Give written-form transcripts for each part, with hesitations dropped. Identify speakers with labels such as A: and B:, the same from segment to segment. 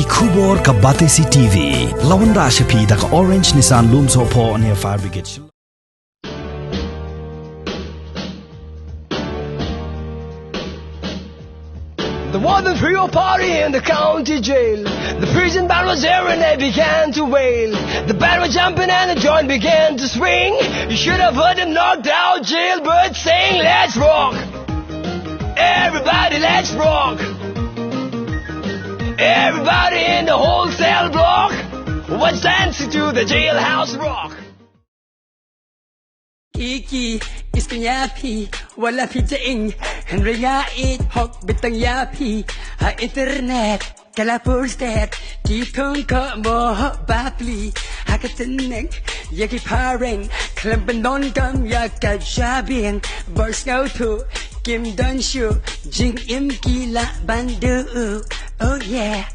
A: Khubor ka Batesi TV. Lawan Rashapi da ka Orange Nissan Looms Hopo near Fire Brigade.
B: The warden threw a party in the county jail. The prison band was there and they began to wail. The band was jumping and the joint began to swing. You should have heard them knocked out jailbirds saying, "Let's rock! Everybody, let's rock! Everybody in the whole cell block was dancing to the jailhouse rock."
C: Iki istinyapi wala pitaing Henryait hok bitang yapi ha internet kala postet tipong ko mo bapli hakatineng yaki pareng klembenon gam yaka jabing bars now to kim don shu jing im gila bandu oh yeah.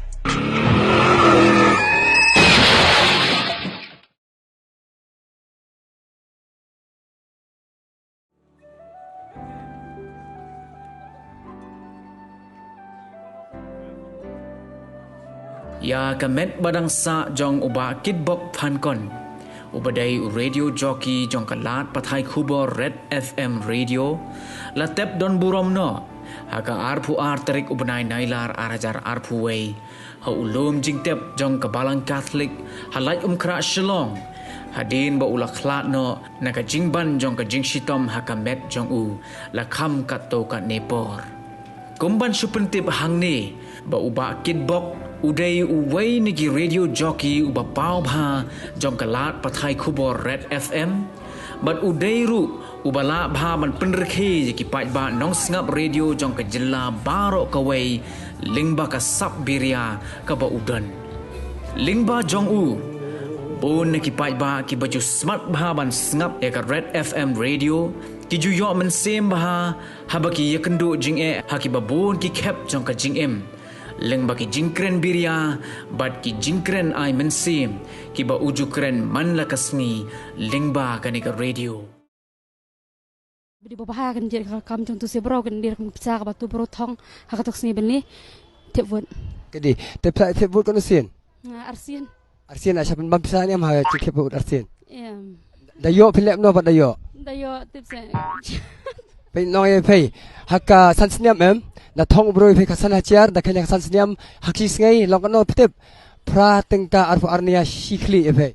D: Ya kamet badang sa jong uba kitbok pankon. Ubadai radio jockey jong kalat pathai Khubor Red FM radio. Latep don burom no. Haka arpu arterik ubanai nailar arajar arpu way. Ha ulum jingtep jong kabalang Catholic. Halai kra shalong. Hadin ba ula khlat no. Naka jingban jong ka jingshitom haka met jong u. Lakam kato kat nepor. Kumban supentip hang ni. Ba uba kitbok. Uday uway nigi radio jockey uba pau bha jong kalat pathai Khubor Red FM but uday ru ubala bha man penrekhe ki pai ba nong sngap radio jong ka jilla baro kawai lingba ka sap biria ka ba udan lingba jong u bon ki pai ba ki baju smart bha ban sngap e ka Red FM radio ki ju yo man sem bha habaki yakendu jing e haki babon ki khep jong ka jing em leng baki jingkren biria bat ki jingkren ai mensim ki ba ujukren man lakasni lengba kanika radio
E: bidi babaha kan jer kam jong tu se bro kan dir kan psa ka batu bro thong hakatok sni benni tepwon
F: kedi tepsa tepwon kan sin arsin asya pen bam psa ni am ha ki tepwon arsin dayo philep no bat dayo
E: tepsa
F: pe no ye pe hakka sansniam em na thong bro pe kasan hachiar da kanya sansniam hakki sngai lokano pitep pra tengka arfu arnia shikli e pe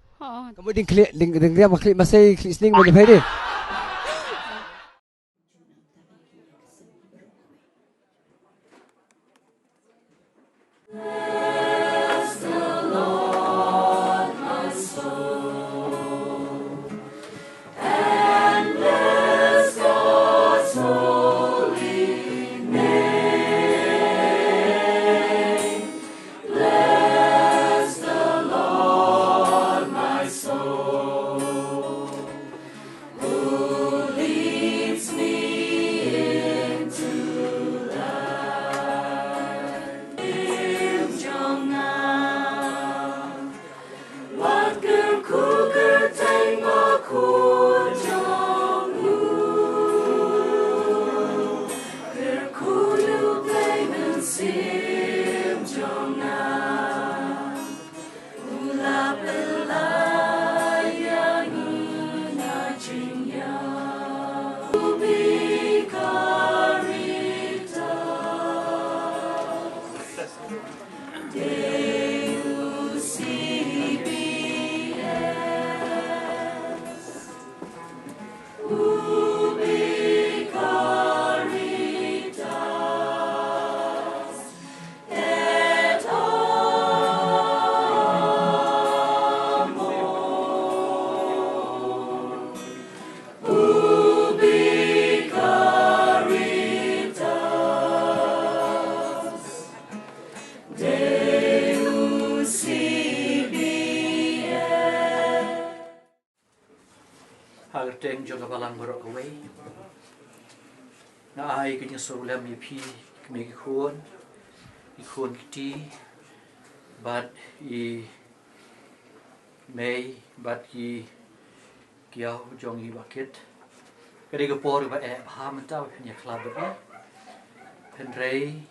F: kemudian kli ding dia makli masai sning mo pe ni
G: Teng joga balang borok away. Na ai kenya solam ipi kemi ikon kiti bat I May bat ki kiau jong I bucket. Kadi ke por ba ha mentau nya klab ba. Penrei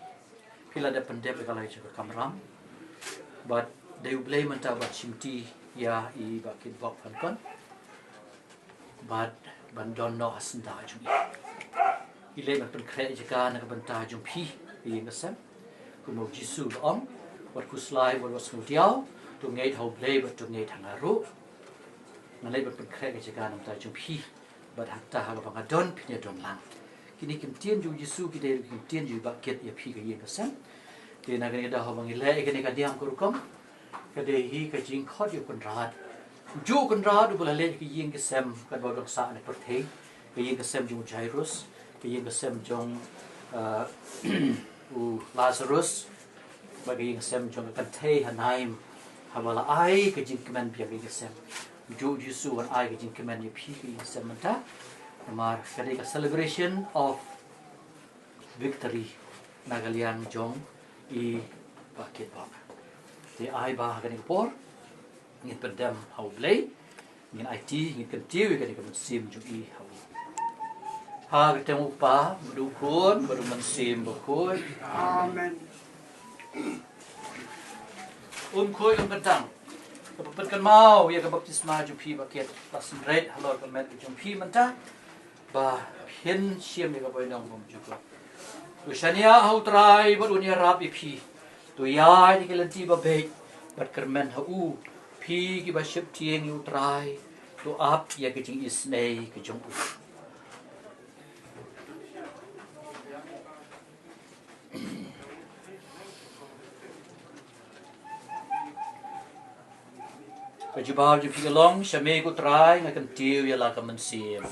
G: pila da pendep kalai joga kamram. but they blame menta bat simti ya I bakit bok pan kon but ban don no asnda jung ile ban pen kre jika na ban ta jung phi yin kasem ku mo jisu om wat ku slai wat was ku tiao tu ngai thau play but tu ngai thanga ru na le ban pen kre jika nam ta jung phi but hatta ha ba don phi don lang kini kim tien ju jisu ki de kim tien ju bakit ya phi ka yin kasem de na ga da ha bang ile ke ne ka diam ku kom ka de hi ka jing khot yu kon rat ju kon rat du bala le ki yin kasem ka ba dok sa ne per the ka yin kasem ju jairus ka yin kasem jong u Lazarus ba ka yin kasem jong ka the hanaim ha bala ai ka jing kemen pia ka kasem ju jisu wan ai ka jing kemen ya phi ka yin kasem ta mar ka celebration of victory nagalian jong I bakit bak te ai ba ka ni por ngin perdam hau blay ngin IT ngin kentiu ka ni ka sim ju I hau ha ka temu pa du kun baru man sim ba kun amen khoi kadang ka pat kan mau ya ka baptisma ju phi bakit pasin red halor ka met ju phi man ta ba hin siam ni ka boy nang bom ju ko tu shania hau trai ba dunia rap I phi tu ya ni ka lanti ba be bat kermen hu phi ki ba ship tieng yu trai tu ap ya ka jing isnei ka jong u Pajubab ju phi long shame ku trai nga kan tiu ya la ka man sim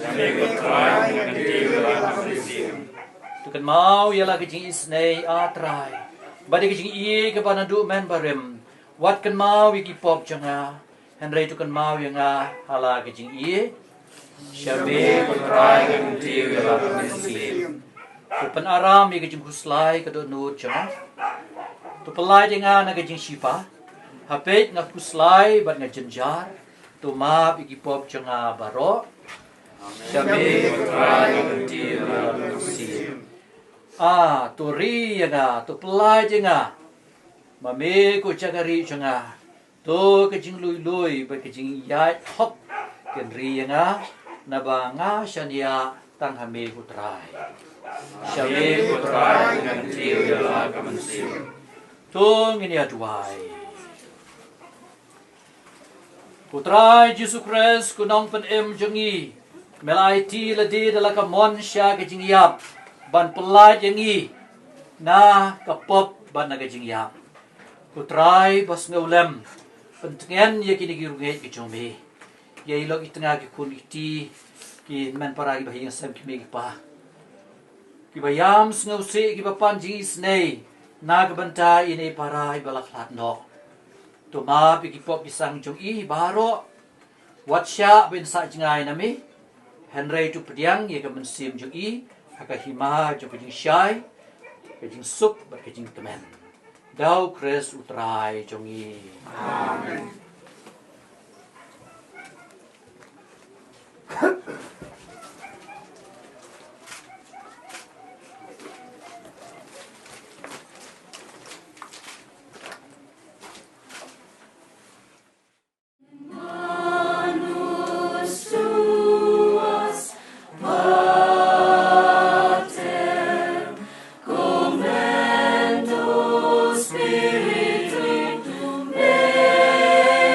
G: shame ku trai nga kan tiu ya la ka man sim tu kan mau ya la ka jing isnei a trai ba de ka jing I ka ba na du men barem wat kan mau wi ki pop changa henry tu kan mau ya nga hala ka jing I shame ku trai nga kan tiu ya la ka man sim tu pan aram wi ka jing kuslai ka do nu changa tu pelai de nga na ka jing shipa hapet nga kuslai bat nga jenjar tu ma iki pop changa baro shame trai ti si tu ri nga tu plai jenga ma me ko chagari changa tu ke jing lui lui ba ke jing yai hok ken ri nga na ba nga shania tang ha me ku trai shame ku trai nga ti la ka man si tu ngini atwai Putrai Jesus Christ kunong pen jengi melai ti la di dala ka mon sha ke jing yap ban pelai jengi na ka pop ban na ke jing yap Putrai bas ngaulem pentengen ye kini gi runget ke jome ye ilo itanga ki kun iti ki men para gi bahing sem ki me pa ki bayam ngau se ki papan jing snei na ka banta ini para balak lat no tu ma piki pop pisang jong I baro watsha ben sa jingai nami henry tu pediang ye ka mensim jong I haka hima jong jing shai ka jing sup ba ka jing temen dau kres utrai jong I amen
H: Spiritu me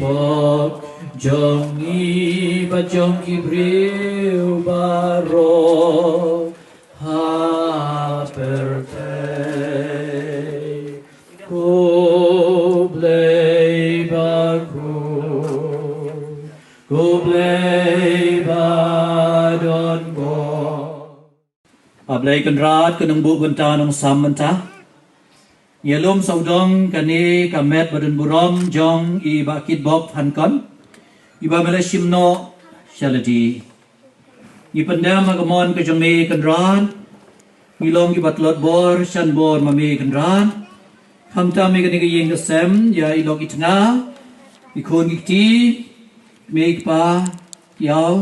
G: Bok jong i ba jong ki briu ba ro ha per te ko blei ba don bo ablei kan rat kan nang bu kan ta nang sam man ta Yelum saudong kani kamet badan burom jong i bakit bob hankon iba melashim no shaladi i pandam agamon ke jong me kanran ngilong i batlot bor shan bor mame kanran kamta me kani yeng sem ya ilok itna ikon gikti me pa yaw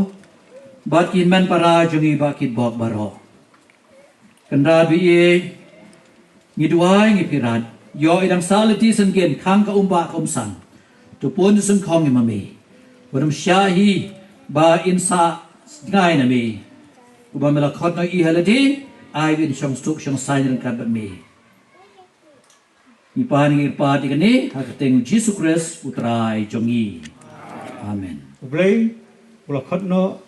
G: bat kin man para jong i bakit bob baro kanra bi Ngiduai ngipirat, yo idang salati senggen kang ka umba komsan, tupun seng kong imami, wadam syahi ba insa ngai nami, uba melakot no ihaladi, ay win syong stuk syong sayin kan bami. Ipahan ngirpat ikani, hakating Jesu Christ utrai jongi. Amen.
H: Ublay, ulakot no,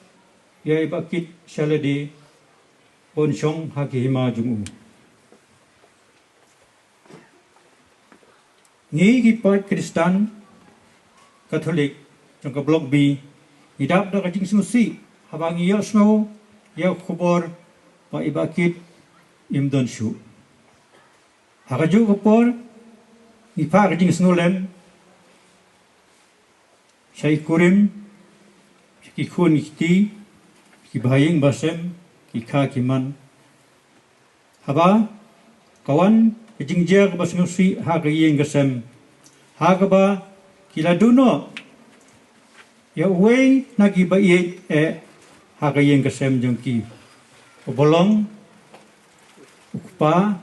H: ya ibakit syaladi, pon syong hakihima jungu. Ngi gipat Kristen Katolik trong ka blok B idap da kajing susi habang iya snow ya kubor pa ibakit imdon shu hakaju kupor ipa kajing snolem syai kurim ki kun ikti ki bahaying basem ki kha kiman haba kawan Kejingja ke bas ngusi ha ke yeng kesem ha ke ba kila duno ya wei nagi ba ye ha ke yeng kesem jongki obolong ukpa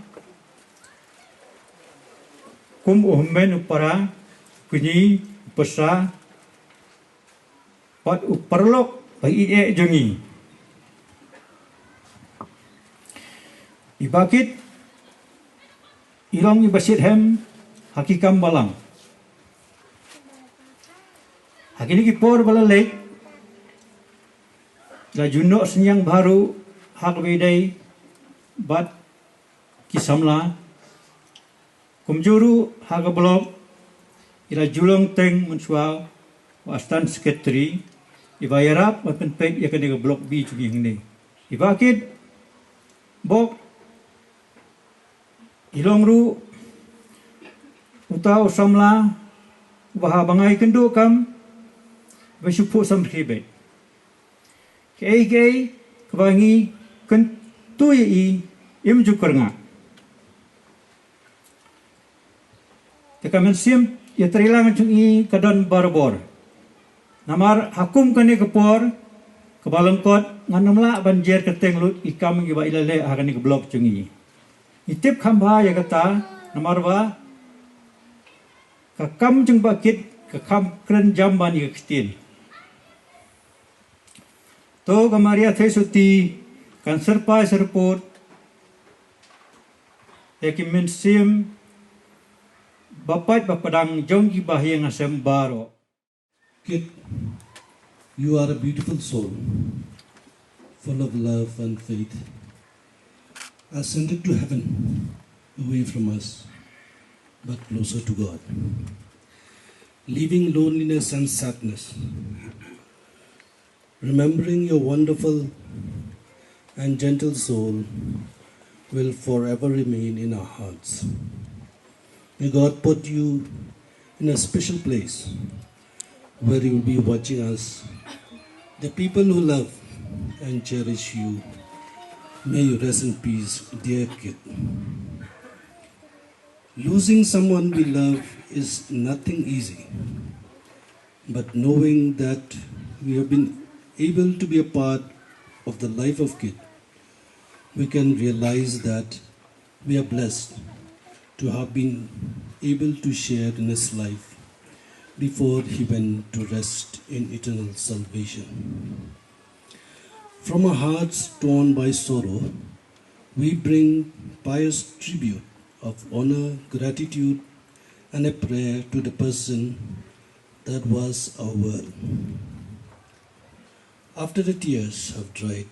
H: kum uhmen upara kunyi upasa pat uparlok ba ye jongi ibakit Ilong ibasit hem hakikam balang. Hakini kipor balalek la juno senyang baru hak bedai bat kisamla kumjuru hak blok ila julong teng mensual wastan sekretari ibayarap mapen pek ya kene blok B cugi hne. Ibakit bok Ilong ru utau samla baha bangai kendu kam besupu samribe kei kebangi kentui i im jukerna tekamen sim ya terilang cungi kadon barbor namar hakum kene kepor kebalengkot nganamla banjir keteng lut ikam ngi ba ilale hakani ke blok cungi Itip khamba ya kata namarwa kakam jeng bakit kakam kren jamban ya ketin. To kamaria thesuti kan serpai serpot yakimin sim bapat bapadang jonggi bahiyang asem baro.
I: Kid, you are a beautiful soul, full of love and faith. Ascended to heaven, away from us, but closer to God. Leaving loneliness and sadness, remembering your wonderful and gentle soul will forever remain in our hearts. May God put you in a special place where He will be watching us, the people who love and cherish you. May you rest in peace, dear kid. Losing someone we love is nothing easy, but knowing that we have been able to be a part of the life of kid, we can realize that we are blessed to have been able to share in his life before he went to rest in eternal salvation. From our hearts torn by sorrow, we bring pious tribute of honor, gratitude, and a prayer to the person that was our world. After the tears have dried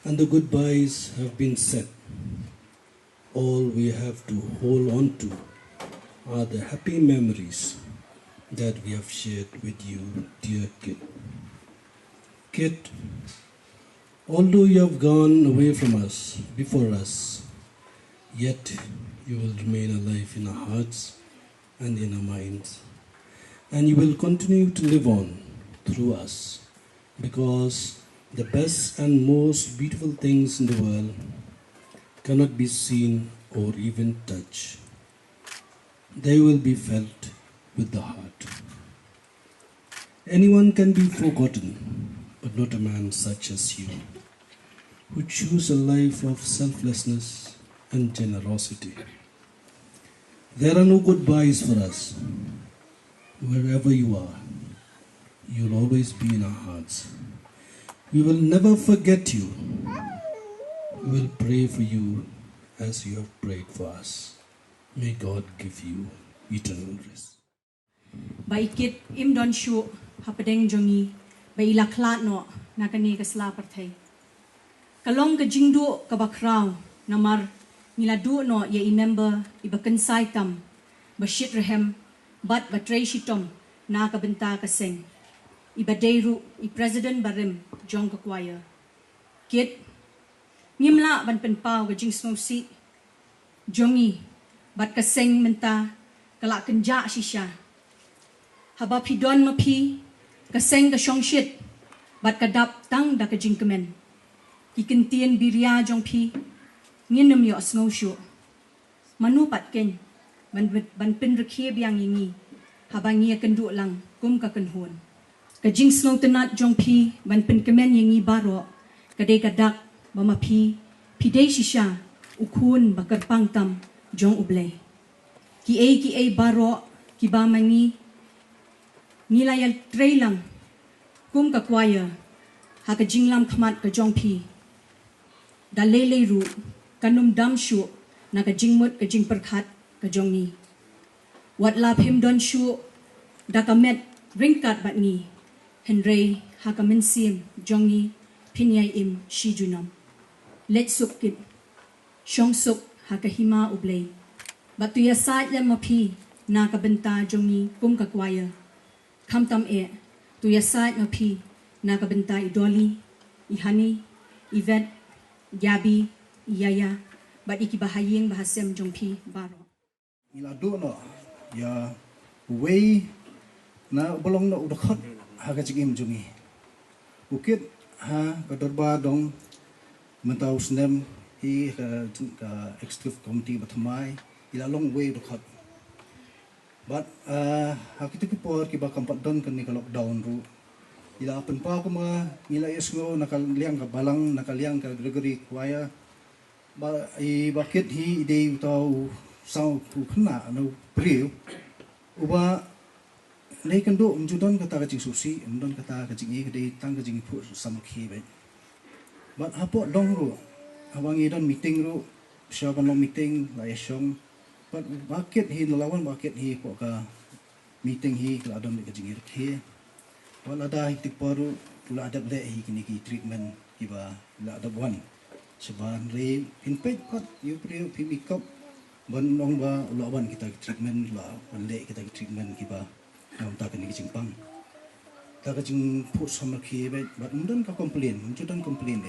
I: and the goodbyes have been said, all we have to hold on to are the happy memories that we have shared with you, dear Kit. Kit, although you have gone away from us, before us, yet you will remain alive in our hearts and in our minds. And you will continue to live on through us, because the best and most beautiful things in the world cannot be seen or even touched. They will be felt with the heart. Anyone can be forgotten, but not a man such as you, who choose a life of selflessness and generosity. There are no goodbyes for us. Wherever you are, you'll always be in our hearts. We will never forget you. We will pray for you as you have prayed for us. May God give you eternal rest.
J: Baikit im don shu hapadeng jongi bai laklat no nakani kasla parthai. Kalong ka jingdu ka bakraw namar niladu no ye member ibakan saitam bashit rehem bat batray shitom na kabenta kaseng ibadeiru I president barim jong kakwaya Kit ngimla ban penpau ka jing smosi jongi bat kaseng menta kalak kenja shisha haba pidon mapi kaseng ka shongshit bat kadap tang da ka jing kemen kikentien biria jong pi nginum yo snow shu manu pat ken ban pin rekhe biang yingi habangi kendu lang kum ka kenhun ka jing snow tenat jong pi ban pin kemen yingi baro kade kadak bama pi pidei shisha ukun bakar pangtam jong ublay ki ai baro ki ba mangi nilayal trailang kum ka kwaya ha ka jinglam khmat ka jong pi dalele ru kanum dam shu na ka jingmut ka jing perkhat ka jong ni wat la phim don shu da ka met ringkat bat ni henrei ha ka men sim jong ni pinyai im shi junam let suk kit shong suk ha ka hima ublay batu ya sait lem mapi na ka benta jong ni kum ka kwaya kham tam e tu ya sait mapi na ka benta idoli ihani ivet gabi yaya bat iki bahayeng bahasem jongpi baro
K: ila do no ya way na bolong no udakhat ha ka jigim jungi bukit ha ka dorba dong mentau snem hi ka executive committee bathamai ila long way udakhat but ha kita por ki ba kampat don kan ni ka lockdown ru ila apen pa ko ma ngila isgo nakaliang ka balang nakaliang ka Gregory Kwaya ba I bakit hi ide tau sau ku khna no priu uba nei kan do judon kata ka jing susi don kata ka jing ide tang ka jing pu sam khi be but hapo dong ru awangi don meeting ru sya kan long meeting la yashong but bakit hi lawan bakit hi ko ka meeting hi ka don ka jing hi wala da hitik paru pula adab le hi kini ki treatment kiba la adab wan seban re inpet kot you pre pimikop ban nong ba ulawan kita treatment la le kita treatment kiba nam ta kini jingpang ta ka jing put sama ki be but mudon ka complain mudan complain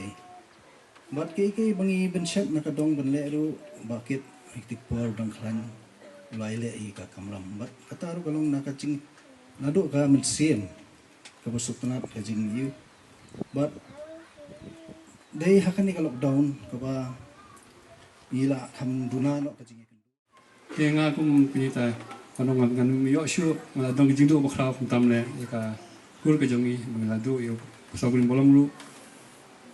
K: but ke bangi ben set na ka dong ban le ru bakit hitik par dang klan lai le hi ka kamram but kata ru kalong na ka jing nado ka mensim kabusuk tenat kajing you but they hakan ni lockdown kaba ila kam duna no kajing
L: ke nga kum pinita kanong ngan yo shu ngala dong jing do bakra kum tam le ka kur ka jongi ngala do yo sagurin bolong lu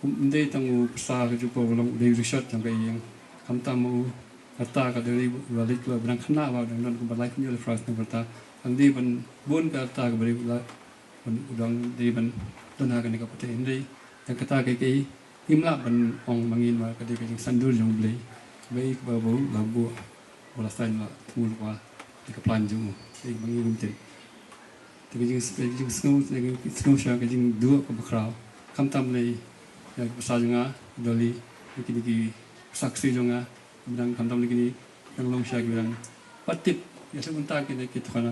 L: kum ndei tangu sa ka ju ko bolong de research jang ka yang kam tam mu ata ka de balik la brang khna ba dang non kum balai kum yo le fras nang ta andi ban bon ka ta ka bari la udang di ban dona ka ni ka pate indai yang kata ke imla ban ong mangin ma ka de ka jing sandur jong blei bai ka bau labu bola sain la tur wa de ka plan jong ei mangin te te ka jing snow sha ka jing du ka bakra kam tam lei ya pasal jonga doli ki saksi jonga bidang kam tam lagi ni yang long sha bidang patip ya sebentar kita kana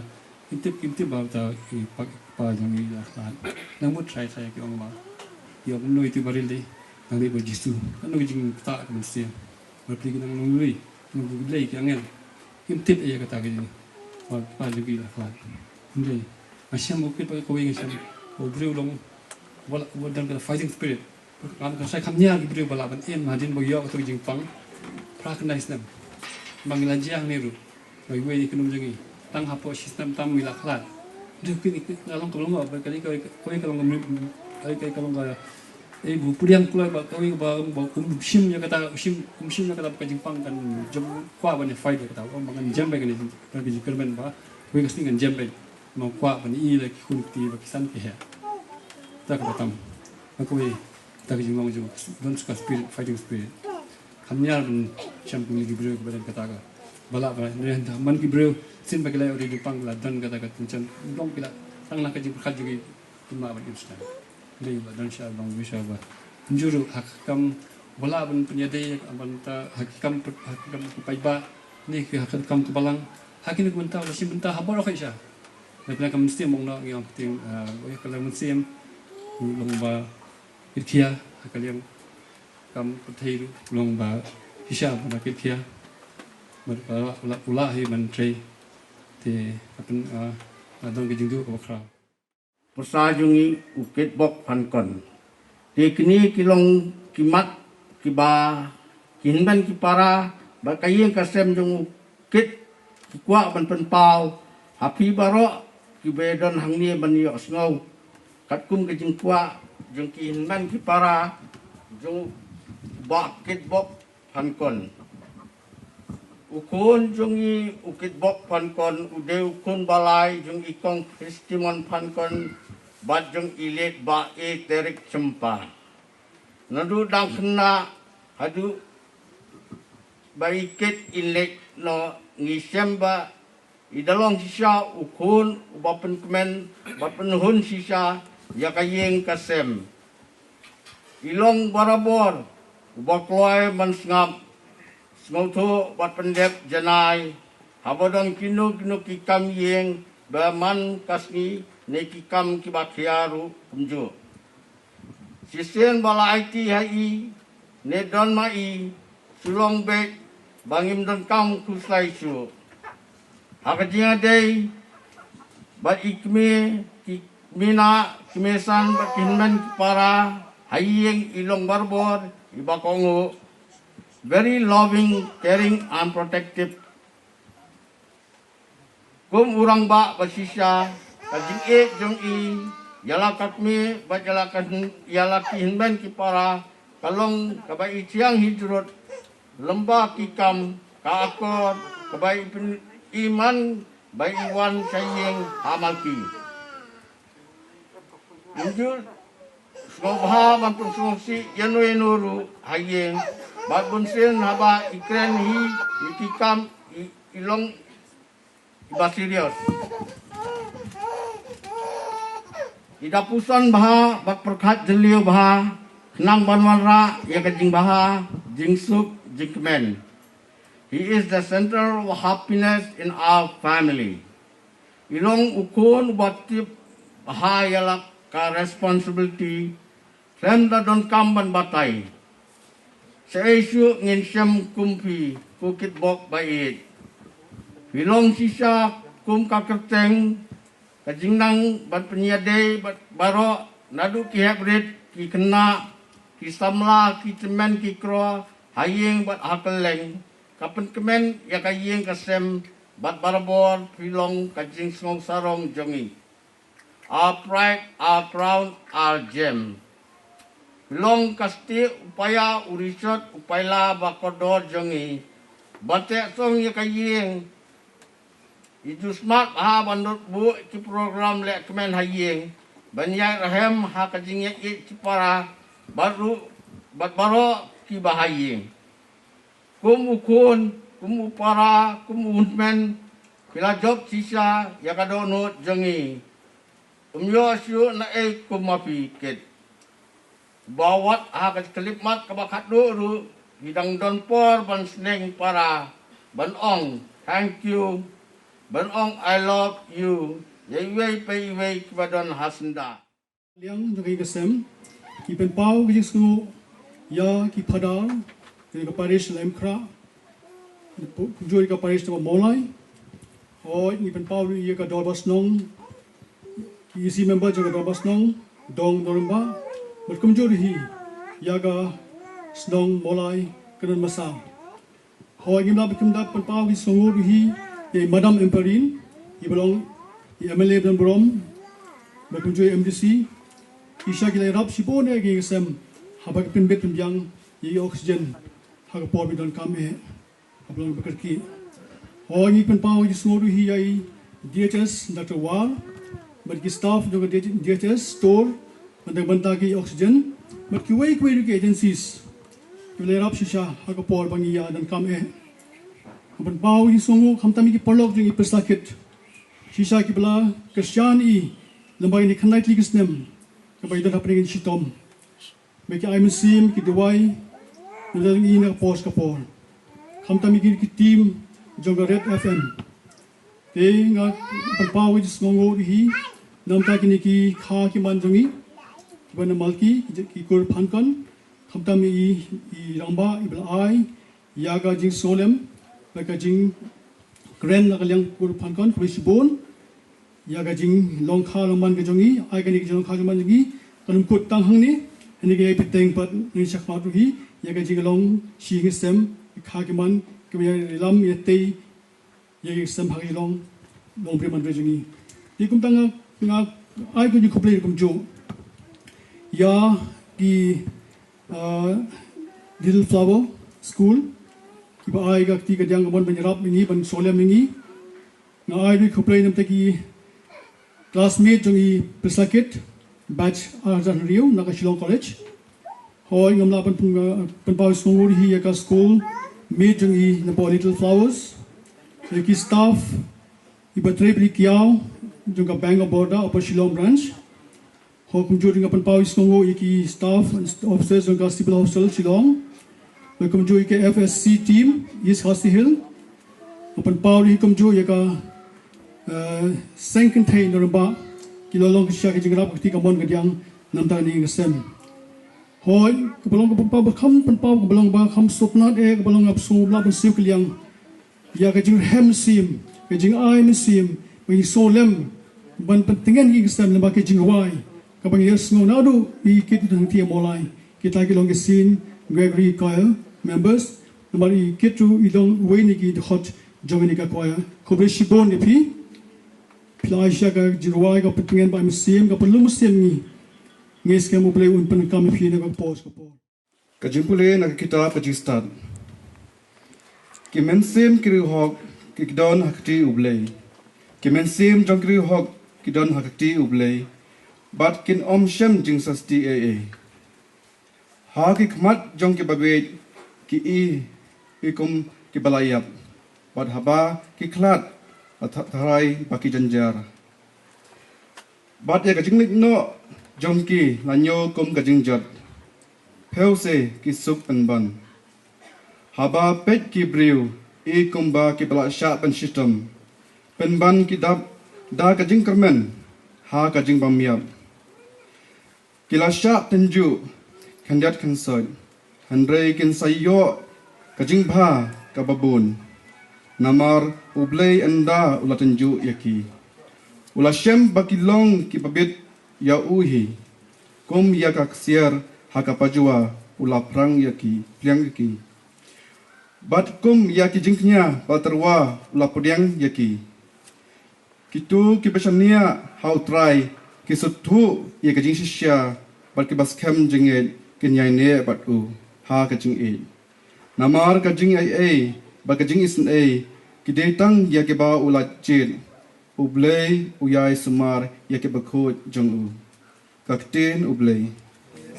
L: intip ba ta pa jong ni la kan namut sai ki ong ma yo no itu baril deh nang dei berjisu kan no jing ta kan sia berpegi nang nului nang gulai ki angel intip ya kata ke ni pa lagi la kan ndei asyam bukit pa ko wing asyam obreu long wala wadan ka fighting spirit kan ka sai khamnya ki breu bala ban en madin bo yo to jing pang praknais nam mangilan jiang ni ru bai wei ki num jingi tang hapo sistem tam mila khat de ki ngalong kolong ba kali ko kalong ai kalong ga bu pudiang kulai ba kawing ba sim ya kata sim ya kata ka jingpang kan jam kwa ba ne fight kata ko mangan jam ba kan kan ki kerben ba ko ka stingan jam ba mau kwa ba ni le ki kun ti ba kisan ki ha ta ka tam ko ta ki jingong jo don ska spirit fighting spirit kamnya jam kun ki bro ba kata ka bala ba ne man ki bro sin ba kala ori jingpang la dan kata ka tunchan dong kila tang la ka jing khat ju ma ba instan dei ba dan sha bang wisha ba njuru hakam wala ban penyadai abanta hakam pai ba ni ki hakam ke balang hakin ku mentah si mentah habor ka isha na kam mesti mong na ngiang ting oi kala musim long ba itia hakaliam kam puthai long ba isha ba kitia ber ula hi menteri te apen adon ke jingdu ko kra
M: persajungi ukit bok pankon tikni kilong kimat kiba kinban kipara bakayeng kasem jung ukit kikwa ban penpau hapi baro kibedon hangni ban yo sngow katkum ke jing kwa jung kinban kipara jung bakit bok pankon ukun jungi ukit bok pankon ude ukun balai jung ikong kristimon pankon bat jung ilet ba terik cempa nadu dang kena hadu baikit ilet no ngisem ba idalong sisa ukun ubapen kemen bapen hun sisa yakayeng kasem ilong barabor ubakloy man sngap Sngauto bat pendep janai habodong kinu kikam yeng baman kasni ne kikam kibakiaru kumju sisen bala IT hai ne don mai sulong bek bangim don kam kuslai su hakajinga dei bat ikme mina kimesan bat kinman para hayeng ilong barbor ibakongo very loving, caring, and protective. Kum urang ba basisya kajing jong i yala katmi ba yala kihinban kipara kalong kabai tiang hidrot lembah kikam kaakor kabai iman bai iwan sayeng hamalki. Injul Sngobha mampun sungsi yanu hayeng Babunsin haba ikren hi ikikam ilong ibasirios. Idapusan baha bak perkat jeliu baha kenang banwanra ya kajing baha jingsuk jingmen. He is the center of happiness in our family. Ilong ukun batip baha yalak ka responsibility. Senda don kamban batai. Seisu ngin syam kumpi kukit bok bait. Hilong sisa kum kakerteng kajingnang bat penyadai bat baro nadu ki hybrid ki kena ki samla ki cemen ki kro hayeng bat hakeleng kapen kemen ya kayeng kasem bat barabor hilong kajing sngong sarong jongi. Our pride, our crown, our gem. Long kasti upaya urisot upayla bakodor jongi batek song ya kayeng itu smart ha bandot bu ki program le kemen hayeng banyak rahem ha kajing ya ci para baro ki bahaye. Kum ukun, kum upara, kum unmen, pila job sisa ya kadono jengi. Umyo syu na kum mapi ket. Bawat hakat kelipmat kabakat dulu hidang don por ban sneng para ban ong thank you ban ong I love you yei pei wei kibadon hasenda
H: liang jogi kesem ki pen pau ki su ya ki padal ki ka parish lemkra jori ka parish to molai o ni pen pau ye ka dorbas nong ki si member joga dorbas nong dong dorumba berkumjur hi yaga snong molai kanan masa ho ngim la bikum da pen pau ki songur hi ye madam emperin ye belong ye MLA dan brom berkumjur MDC isha ki rap sipone ki sem habak pin bet yang ye oxygen ha por bi don kam e ablong bekar ki ho ngi pen pau ki songur hi ye DHS Dr. War but ki staff jo DHS store Mandang banta ki oxygen, but ki wake ki agencies, ki le rap shisha haka por bangi ya dan kam e. Apan pau ki songo kamtami ki porlok jeng i persakit, shisha ki bala Christian i lembaga ni kanait ligis nem, kabay dan hapringin shitom. May ki ay masim ki diway, nandang i na pos ka por. Kamtami ki team jong Red FM. Te nga apan pau ki songo hi, namta ki ni ki kha ki manjongi. Bana malki ki kur phankan khamtam i ramba ibla ai yaga jing solem laka jing kren laka liang kur phankan krisibon yaga jing longkha longman ke jongi ai ka ni jong kha longman jongi kanum kut tang hang ni ani ke piteng pat ni sakma tu hi yaga jing long shi ngi sem kha ki man ke lam ye te ye sem ha ki long preman re jongi ti kum tang nga ai ko ni khople kum jo ya di Little Flower School kiba ai ga ti ga jang bon banjarap mingi ban solem mingi na ai bi khoplai nam taki classmate jongi pesakit batch arjan riu na ka Shillong College hoi ngamla pan pau songur hi ya ka school me jongi na Little Flowers ki staff iba trebli kiao jonga Bank of Border upper Shillong branch ho kumjur dengan penpau iskongo iki staff and officers dengan civil hostel Shillong. Kumjur iki FSC team East Khasi Hill. Penpau ni kumjur yaka second thai norba kilolong kisya ki jingrap ki kamon gadiang namta ni ngasem. Hoi kebalong penpau bakam penpau kebalong ba kham sopnat kebalong apsu bla bensiu kiliang ya ka jing hem sim ka jing ai sim bi solem ban pentingan ki ngasem lamba ki jing wai kapag yes ngo nado i kit dang tie molai kita ki long sin Gregory Kyle members namari kitu ilong way ni ki hot jongani ka koya khobre shibon ni phi plasha ka jirwai ka petingen ba museum ka pelum museum ni nges ka mo play un pen kam phi na ka pos ka po
N: ka jimpule na kita pa jistat ki mensem ki hok ki don hakti ublei ki mensem jong ki hok ki don hakti ublei bat kin om shem jing sasti ha ki khmat jong ki babe ki i kum ki balayap bat haba ki khlat atharai baki janjar bat ye ka jing lik no jong ki lanyo kum ka jing jot pheu se ki suk an ban haba pet ki briu i kum ba ki bala sha ban system pen ban ki dab da ka jing kermen ha ka jing bamiap kila syak tenju kandiat kansoi handrei kin sayo kajing bha kababun namar ublei anda ula tenju yaki ula shem bakilong ki babit ya uhi kum ya kaksier hakapajua ula prang yaki pliang yaki bat kum ya ki jingknya baterwa ula pudiang yaki kitu ki besania how try kisuthu ye kajing shisha bat ki baskem jinge kinyai ne bat u ha kajing e namar kajing ai ba kajing isn e ki detang ye ke ba ula chil ublei uyai sumar ye ke bakho jong u kakten ublei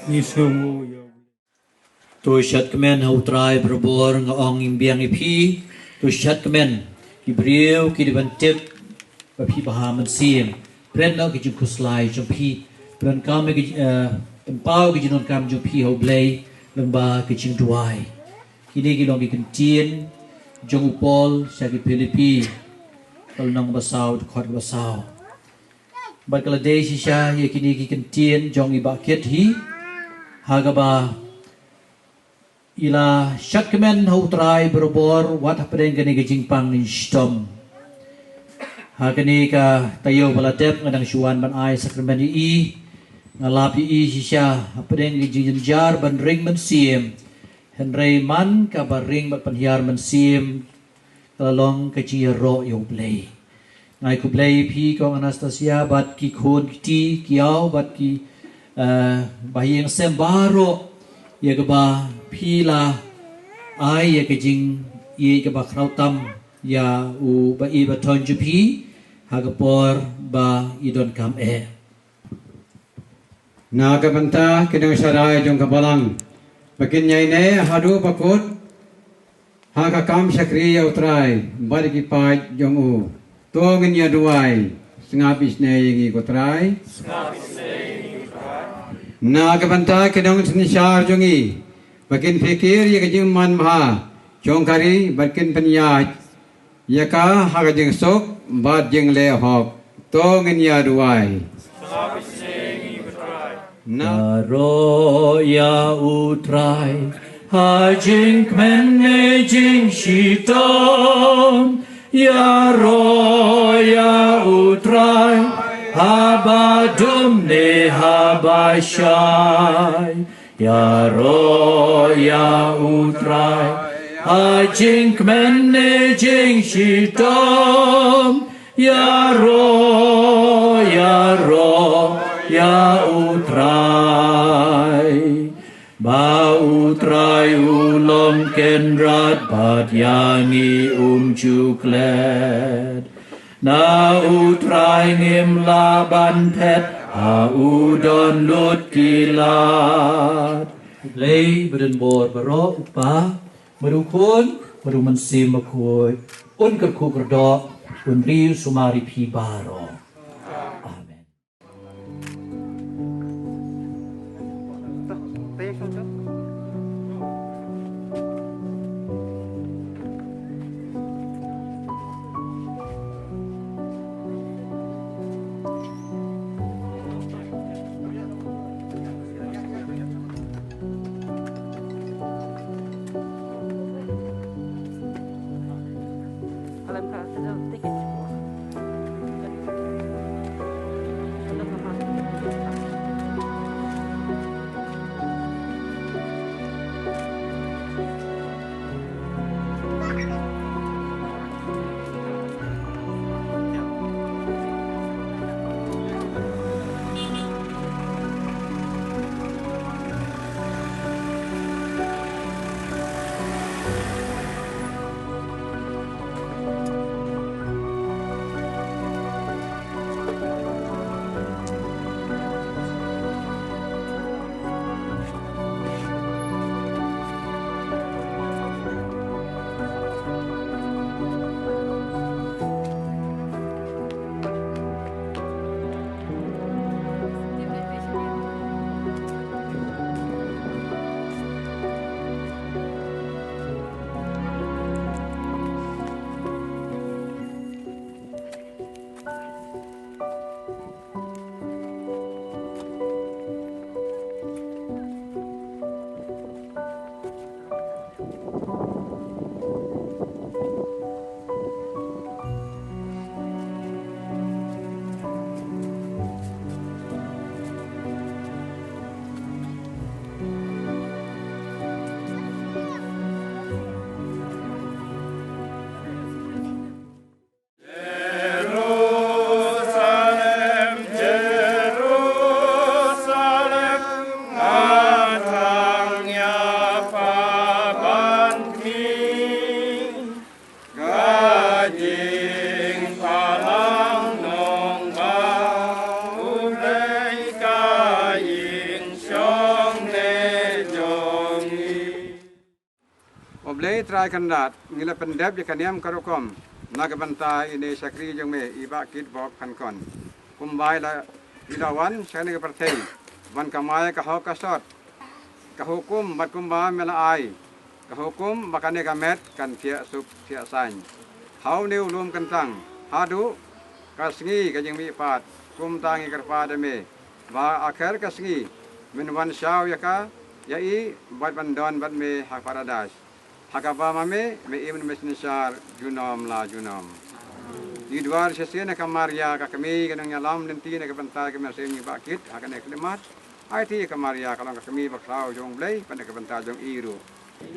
H: ni sungu yo
G: tôi shat kemen hau trai berbor ngong imbiang ipi tôi shat kemen kibriu kidiban tip bapi bahaman sim pren no kijung kuslai jung pi pren kam ki empau ki jinon kam jung pi hau blai lengba kijung duai kini ki long ki kentien jung upol saki Filipi kal nang basau khot basau bat kala de shisha ye kini ki kentien jung i baket hi hagaba ila syakmen hautrai berbor wat hapren gani gijing pang nin stom hakani ka tayo balatep ngadang syuan ban ai sakramen i ngalapi i sisya hapren gijing jar ban ring man sim henrei man ka baring bat panhiar man sim kalalong ka chi ro yo play ngai ku play pi ko Anastasia bat ki khon ti kiao bat ki bahiyang sembaro ya ba pila ai ya kejing ye ke ba krautam ya u ba I ba ton jupi hagapor ba idon kam
O: na ka banta kinang sarai jong kabalang bakin nyai ne hadu pakut ha ka kam sakri ya utrai bari ki pai jong u to ngin ya duai sngapis ne yi ko trai na ka banta kinang sinisar jongi bakin fikir ya kajing man maha jongkari bakin penyaj ya ka hakajing sok bad jing le hok to ngin ya duai
G: na ro ya utrai ha jing kmen jing shiton ya ro ya utrai ha ba dum ne ha ba shai ya ro ya utrai ha jing kmen jing shitom ya ro ya utrai ba utrai ulom kenrat bat yangi chuklet na utrai ngim laban pet ha udon lut kilat lei beren bor baro upa madu kun madu mansim makoi un kerku kerdo un riu sumari pi baro amen
O: Blay try kandat ngila pendep ya kaniam karokom nagabanta ini sakri jong me iba kit bok pankon kumbai la ilawan sane ka partai ban kamaya ka ho ka sot ka hukum bat kumba mela ai ka hukum bakane ka met kan tia sup tia san hau neu lum kantang hadu kasngi ka jeng mi pat kum tangi karpa de me ba akhir kasngi min wan shaw ya ka ya i bat bandon bat me ha paradise hakaba mame me iman mesnishar junom la junom di dua sesian kamaria ka kami kanang nyalam nanti na kabanta ka meseni bakit akan eklemat IT kamaria kalau kami baksau jong blay pada kabanta jong iru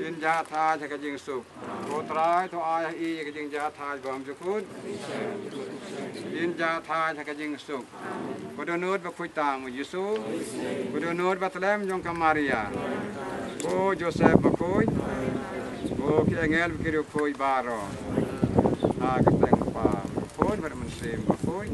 O: in jatha ka jing sup potrai to ayah i ka jing jatha bam jukun in jatha ka jing sup kodonot ba kuita mu yesu kodonot batlem jong kamaria ko joseph bakoy ko ki engel kiri koi baro ha kateng pa koi bermensim koi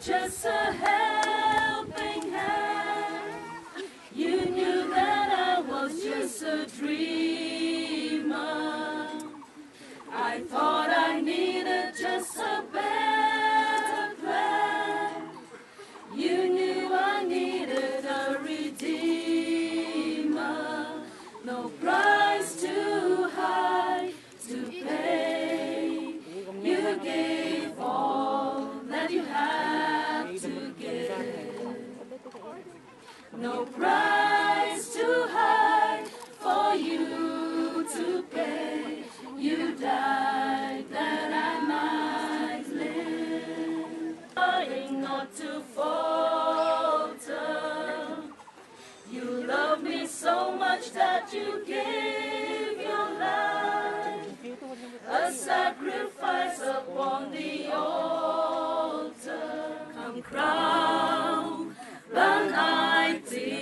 P: Just a helping hand. You knew that I was just a dreamer. I thought I needed just a better plan. You knew I needed a redeemer. No price too high to pay. You gave all that you had to give. No price too high for you to pay. You died that I might live. Trying not to falter. You love me so much that you gave your life, a sacrifice upon the altar. Come crown Banaiti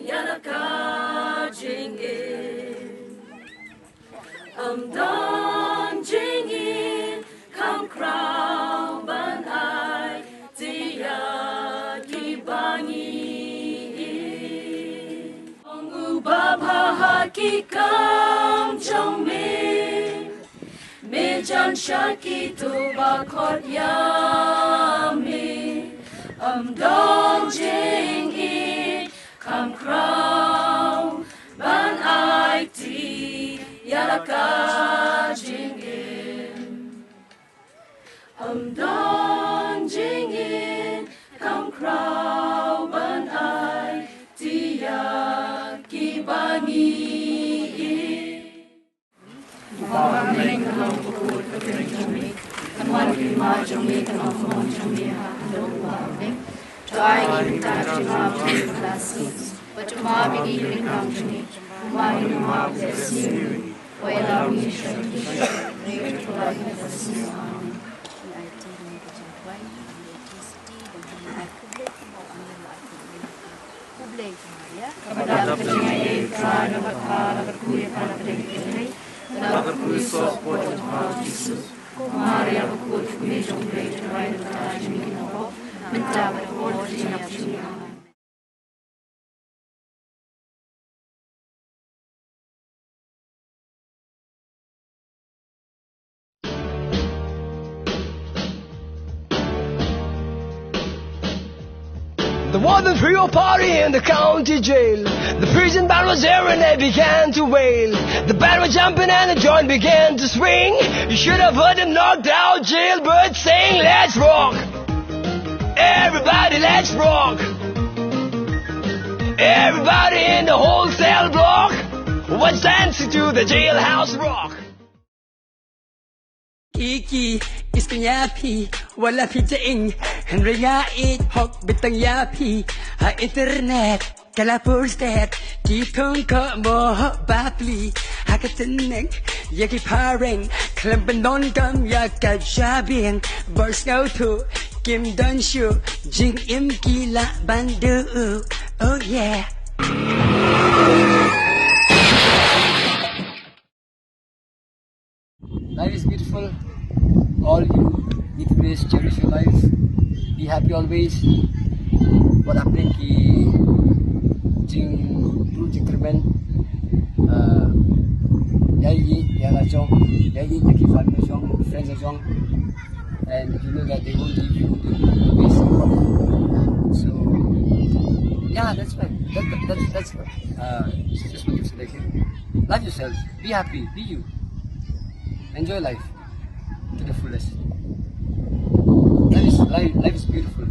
P: Yanaka Jingin. Dong Jingin. Come crown Banaiti Yakibangi. Ongubabha Hakikam Jongmin. Mejan Shaki Tubakot Yami. Dong Jingin. Come crown Banaiti Yalaka Jingin. Dong Jingin. Come crown Banaiti Yakibangi. Amen.
B: The warden threw a party in the county jail. The prison band was there and they began to wail. The band was jumping and the joint began to swing. You should have heard them knocked out jailbirds saying, let's rock. Everybody, let's rock. Everybody in the whole cell block was dancing to the jailhouse rock.
C: Iki istinyapi wala pitaing Henryait hok bitang yapi ha internet kala postet tipong ko mo bapli hakatineng yaki pareng klambanon kam yakajabing bars go to Kim Don Shu Jing Im Kila Bandu. Oh yeah.
F: Life is beautiful. All you need to do is cherish your life. Be happy always. What happened ki jing tu jingkermen yai yana jong yai taki family jong friends jong, and you know that they won't give you the best support. So yeah, that's fine. That's just what you say here. Love yourself. Be happy. Be you. Enjoy life to the fullest. Life is beautiful.